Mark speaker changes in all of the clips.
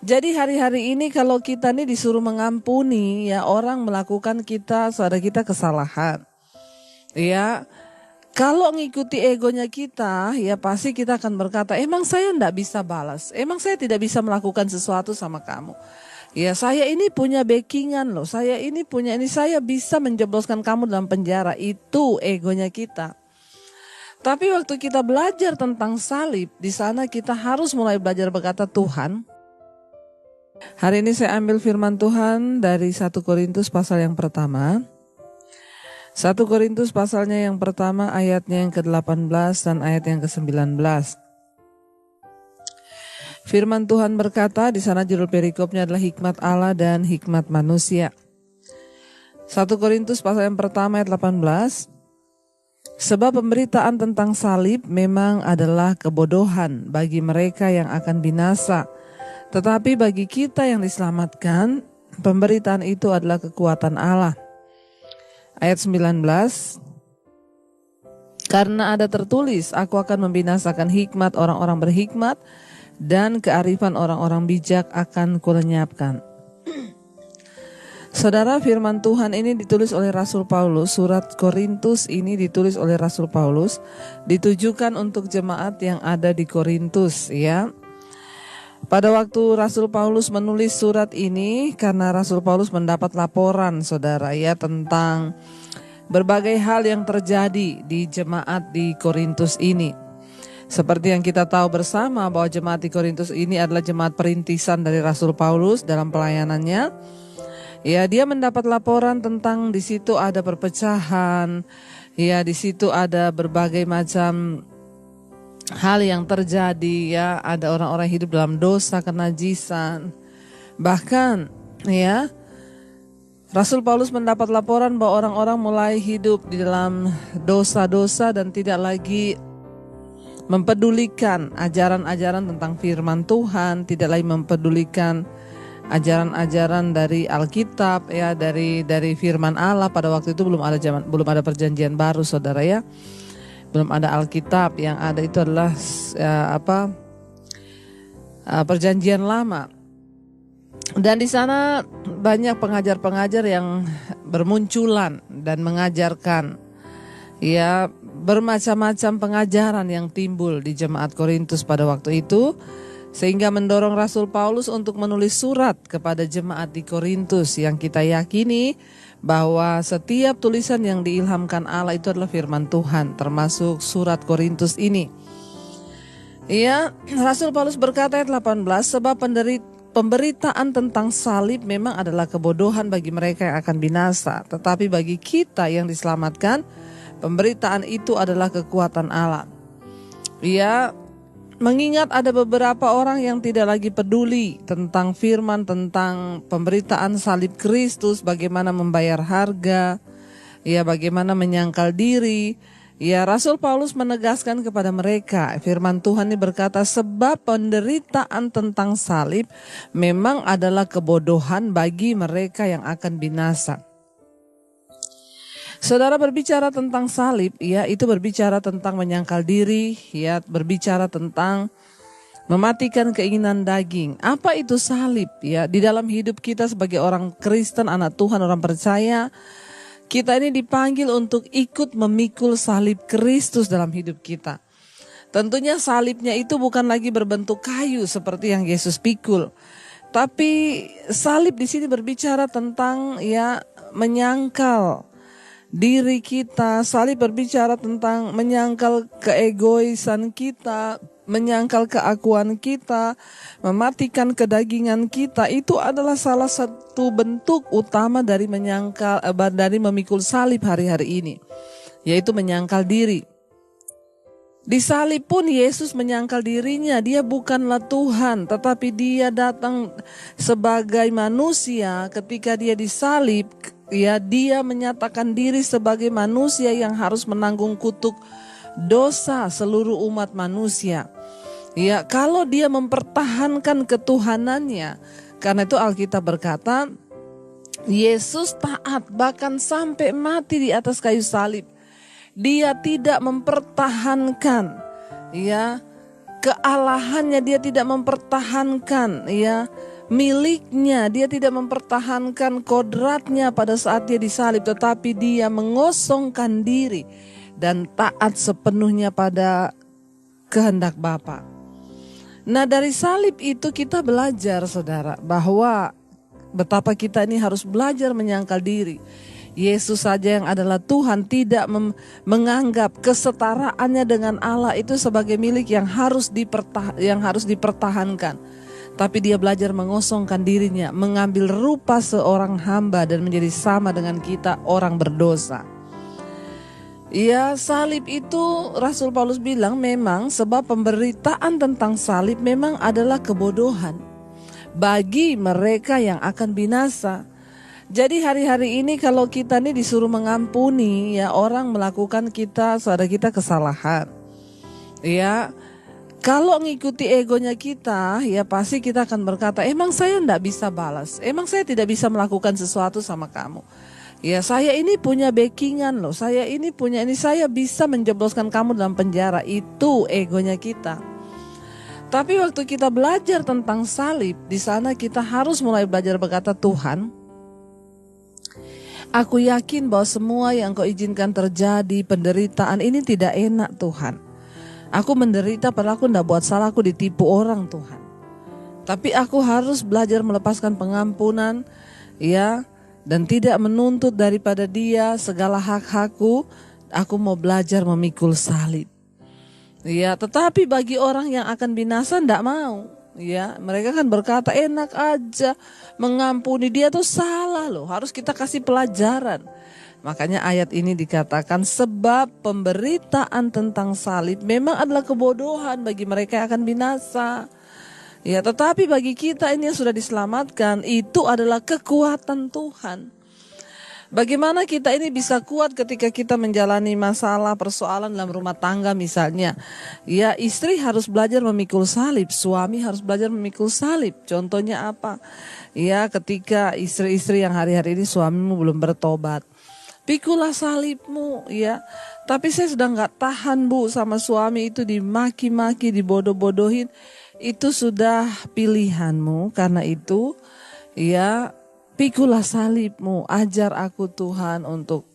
Speaker 1: Jadi hari-hari ini kalau kita nih disuruh mengampuni, ya orang melakukan saudara kita kesalahan. Ya, kalau ngikuti egonya kita, ya pasti kita akan berkata, emang saya enggak bisa balas, emang saya tidak bisa melakukan sesuatu sama kamu. Ya saya ini punya backingan loh, saya ini punya ini, saya bisa menjebloskan kamu dalam penjara, itu egonya kita. Tapi waktu kita belajar tentang salib, di sana kita harus mulai belajar berkata, Tuhan, hari ini saya ambil firman Tuhan dari 1 Korintus pasal yang pertama. 1 Korintus pasalnya yang pertama ayatnya yang ke-18 dan ayat yang ke-19. Firman Tuhan berkata, di sana judul perikopnya adalah hikmat Allah dan hikmat manusia. 1 Korintus pasal yang pertama ayat 18. Sebab pemberitaan tentang salib memang adalah kebodohan bagi mereka yang akan binasa. Tetapi bagi kita yang diselamatkan, pemberitaan itu adalah kekuatan Allah. Ayat 19. Karena ada tertulis, aku akan membinasakan hikmat orang-orang berhikmat dan kearifan orang-orang bijak akan kulenyapkan. Saudara, firman Tuhan ini ditulis oleh Rasul Paulus. Surat Korintus ini ditulis oleh Rasul Paulus, ditujukan untuk jemaat yang ada di Korintus, ya. Pada waktu Rasul Paulus menulis surat ini, karena Rasul Paulus mendapat laporan, saudara, ya, tentang berbagai hal yang terjadi di jemaat di Korintus ini. Seperti yang kita tahu bersama bahwa jemaat di Korintus ini adalah jemaat perintisan dari Rasul Paulus dalam pelayanannya. Ya, dia mendapat laporan tentang di situ ada perpecahan, ya, di situ ada berbagai macam hal yang terjadi, ya, ada orang-orang hidup dalam dosa, kenajisan. Bahkan, ya, Rasul Paulus mendapat laporan bahwa orang-orang mulai hidup di dalam dosa-dosa dan tidak lagi mempedulikan ajaran-ajaran tentang firman Tuhan, tidak lagi mempedulikan ajaran-ajaran dari Alkitab, ya, dari firman Allah. Pada waktu itu belum ada perjanjian baru, saudara, ya. Belum ada Alkitab, yang ada itu adalah perjanjian lama. Dan di sana banyak pengajar-pengajar yang bermunculan dan mengajarkan, ya, bermacam-macam pengajaran yang timbul di jemaat Korintus pada waktu itu, sehingga mendorong Rasul Paulus untuk menulis surat kepada jemaat di Korintus, yang kita yakini bahwa setiap tulisan yang diilhamkan Allah itu adalah firman Tuhan, termasuk surat Korintus ini. Ya, Rasul Paulus berkata ayat 18, sebab pemberitaan tentang salib memang adalah kebodohan bagi mereka yang akan binasa, tetapi bagi kita yang diselamatkan, pemberitaan itu adalah kekuatan Allah. Ya, mengingat ada beberapa orang yang tidak lagi peduli tentang firman, tentang pemberitaan salib Kristus, bagaimana membayar harga, ya, bagaimana menyangkal diri. Ya, Rasul Paulus menegaskan kepada mereka, firman Tuhan ini berkata, sebab penderitaan tentang salib memang adalah kebodohan bagi mereka yang akan binasa. Saudara, berbicara tentang salib, ya, itu berbicara tentang menyangkal diri, ya, berbicara tentang mematikan keinginan daging. Apa itu salib? Ya, di dalam hidup kita sebagai orang Kristen, anak Tuhan, orang percaya, kita ini dipanggil untuk ikut memikul salib Kristus dalam hidup kita. Tentunya salibnya itu bukan lagi berbentuk kayu seperti yang Yesus pikul, tapi salib di sini berbicara tentang, ya, menyangkal diri kita. Salib berbicara tentang menyangkal keegoisan kita, menyangkal keakuan kita, mematikan kedagingan kita. Itu adalah salah satu bentuk utama dari dari memikul salib hari-hari ini, yaitu menyangkal diri. Di salib pun Yesus menyangkal dirinya, dia bukanlah Tuhan, tetapi dia datang sebagai manusia. Ketika dia disalib, ya, dia menyatakan diri sebagai manusia yang harus menanggung kutuk dosa seluruh umat manusia. Ya, kalau dia mempertahankan ketuhanannya, karena itu Alkitab berkata, Yesus taat bahkan sampai mati di atas kayu salib. Dia tidak mempertahankan, ya, kealahannya, dia tidak mempertahankan, ya, miliknya. Dia tidak mempertahankan kodratnya pada saat dia disalib, tetapi dia mengosongkan diri dan taat sepenuhnya pada kehendak Bapa. Nah, dari salib itu kita belajar, saudara, bahwa betapa kita ini harus belajar menyangkal diri. Yesus saja yang adalah Tuhan tidak menganggap kesetaraannya dengan Allah itu sebagai milik yang harus dipertahankan. Tapi dia belajar mengosongkan dirinya, mengambil rupa seorang hamba dan menjadi sama dengan kita, orang berdosa. Ya, salib itu Rasul Paulus bilang memang sebab pemberitaan tentang salib memang adalah kebodohan bagi mereka yang akan binasa. Jadi hari-hari ini kalau kita nih disuruh mengampuni, ya orang melakukan saudara kita kesalahan. Ya, kalau ngikuti egonya kita, ya pasti kita akan berkata, emang saya enggak bisa balas, emang saya tidak bisa melakukan sesuatu sama kamu. Ya, saya ini punya backingan loh, saya bisa menjebloskan kamu dalam penjara. Itu egonya kita. Tapi waktu kita belajar tentang salib, di sana kita harus mulai belajar berkata, Tuhan, aku yakin bahwa semua yang Kau izinkan terjadi, penderitaan ini tidak enak Tuhan. Aku menderita padahal aku tidak buat salah, aku ditipu orang Tuhan. Tapi aku harus belajar melepaskan pengampunan, ya, dan tidak menuntut daripada dia segala hak-hakku. Aku mau belajar memikul salib. Ya, tetapi bagi orang yang akan binasa tidak mau. Ya, mereka kan berkata enak aja mengampuni, dia tuh salah loh, harus kita kasih pelajaran. Makanya ayat ini dikatakan sebab pemberitaan tentang salib memang adalah kebodohan bagi mereka yang akan binasa. Ya, tetapi bagi kita ini yang sudah diselamatkan, itu adalah kekuatan Tuhan. Bagaimana kita ini bisa kuat ketika kita menjalani masalah, persoalan dalam rumah tangga misalnya. Ya, istri harus belajar memikul salib, suami harus belajar memikul salib. Contohnya apa? Ya, ketika istri-istri yang hari-hari ini suamimu belum bertobat, pikulah salibmu, ya. Tapi saya sudah gak tahan Bu sama suami itu, dimaki-maki, dibodoh-bodohin. Itu sudah pilihanmu, karena itu ya pikulah salibmu, ajar aku Tuhan untuk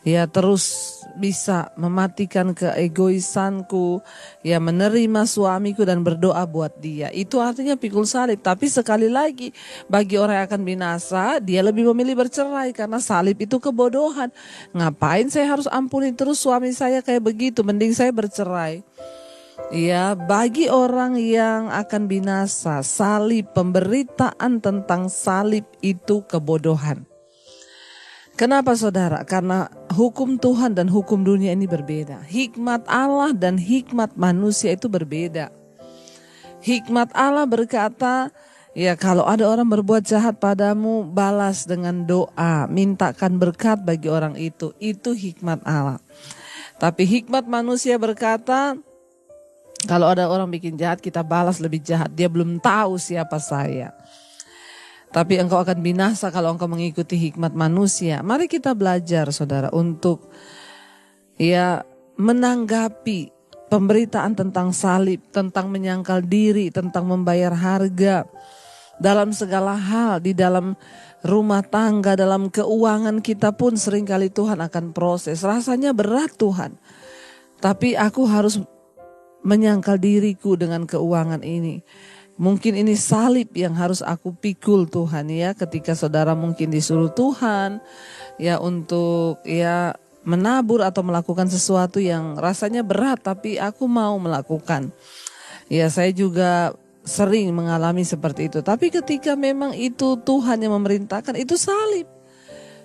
Speaker 1: ya terus bisa mematikan keegoisanku, ya menerima suamiku dan berdoa buat dia. Itu artinya pikul salib. Tapi sekali lagi bagi orang yang akan binasa, dia lebih memilih bercerai karena salib itu kebodohan. Ngapain saya harus ampuni terus suami saya kayak begitu, mending saya bercerai. Ya, bagi orang yang akan binasa, salib, pemberitaan tentang salib itu kebodohan. Kenapa saudara? Karena hukum Tuhan dan hukum dunia ini berbeda. Hikmat Allah dan hikmat manusia itu berbeda. Hikmat Allah berkata, ya kalau ada orang berbuat jahat padamu, balas dengan doa, mintakan berkat bagi orang itu. Itu hikmat Allah. Tapi hikmat manusia berkata, kalau ada orang bikin jahat, kita balas lebih jahat. Dia belum tahu siapa saya. Tapi engkau akan binasa kalau engkau mengikuti hikmat manusia. Mari kita belajar saudara untuk ya menanggapi pemberitaan tentang salib, tentang menyangkal diri, tentang membayar harga. Dalam segala hal, di dalam rumah tangga, dalam keuangan kita pun seringkali Tuhan akan proses. Rasanya berat Tuhan. Tapi aku harus menyangkal diriku dengan keuangan ini. Mungkin ini salib yang harus aku pikul Tuhan ya. Ketika saudara mungkin disuruh Tuhan ya untuk ya menabur atau melakukan sesuatu yang rasanya berat, tapi aku mau melakukan. Ya, saya juga sering mengalami seperti itu. Tapi ketika memang itu Tuhan yang memerintahkan, itu salib.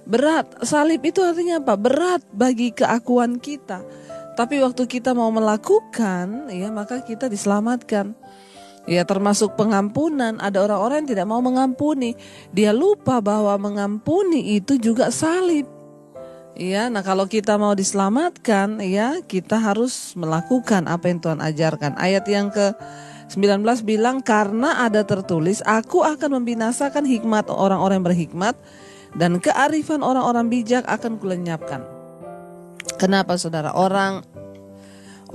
Speaker 1: Berat. Salib itu artinya apa? Berat bagi keakuan kita. Tapi waktu kita mau melakukan, ya maka kita diselamatkan. Ya, termasuk pengampunan. Ada orang-orang yang tidak mau mengampuni. Dia lupa bahwa mengampuni itu juga salib. Ya, nah kalau kita mau diselamatkan, ya kita harus melakukan apa yang Tuhan ajarkan. Ayat yang ke-19 bilang, karena ada tertulis, aku akan membinasakan hikmat orang-orang yang berhikmat dan kearifan orang-orang bijak akan kulenyapkan. Kenapa saudara? Orang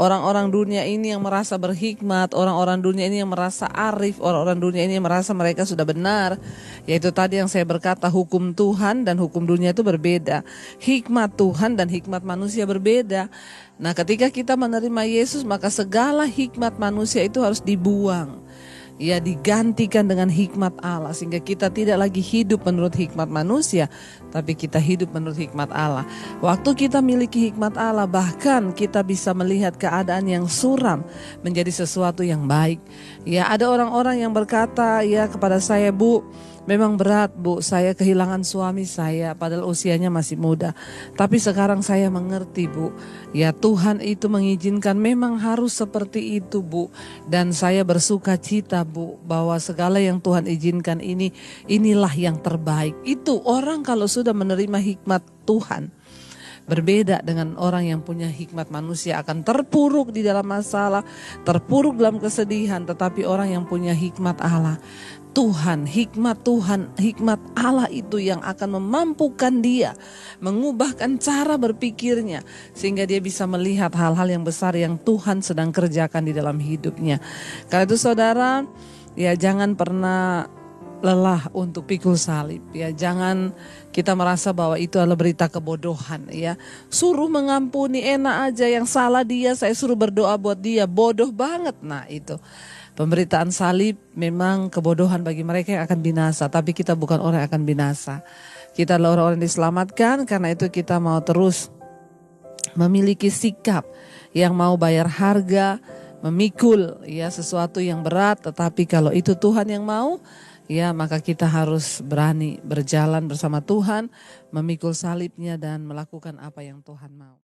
Speaker 1: Orang-orang dunia ini yang merasa berhikmat, orang-orang dunia ini yang merasa arif, orang-orang dunia ini yang merasa mereka sudah benar. Yaitu tadi yang saya berkata, hukum Tuhan dan hukum dunia itu berbeda. Hikmat Tuhan dan hikmat manusia berbeda. Nah, ketika kita menerima Yesus, maka segala hikmat manusia itu harus dibuang. Ya, digantikan dengan hikmat Allah, sehingga kita tidak lagi hidup menurut hikmat manusia, tapi kita hidup menurut hikmat Allah. Waktu kita miliki hikmat Allah, bahkan kita bisa melihat keadaan yang suram menjadi sesuatu yang baik. Ya, ada orang-orang yang berkata ya kepada saya, Bu, memang berat, Bu, saya kehilangan suami saya padahal usianya masih muda. Tapi sekarang saya mengerti, Bu. Ya, Tuhan itu mengizinkan memang harus seperti itu, Bu. Dan saya bersuka cita, Bu, bahwa segala yang Tuhan izinkan inilah yang terbaik. Itu orang kalau sudah menerima hikmat Tuhan. Berbeda dengan orang yang punya hikmat manusia, akan terpuruk di dalam masalah, terpuruk dalam kesedihan. Tetapi orang yang punya hikmat Allah, Tuhan, hikmat Allah itu yang akan memampukan dia, mengubahkan cara berpikirnya, sehingga dia bisa melihat hal-hal yang besar yang Tuhan sedang kerjakan di dalam hidupnya. Karena itu saudara, ya jangan pernah lelah untuk pikul salib, ya jangan kita merasa bahwa itu adalah berita kebodohan, ya suruh mengampuni enak aja, yang salah dia saya suruh berdoa buat dia, bodoh banget. Nah, itu pemberitaan salib memang kebodohan bagi mereka yang akan binasa, tapi kita bukan orang yang akan binasa. Kita adalah orang-orang yang diselamatkan. Karena itu kita mau terus memiliki sikap yang mau bayar harga, memikul ya sesuatu yang berat. Tetapi kalau itu Tuhan yang mau, ya maka kita harus berani berjalan bersama Tuhan, memikul salibnya dan melakukan apa yang Tuhan mau.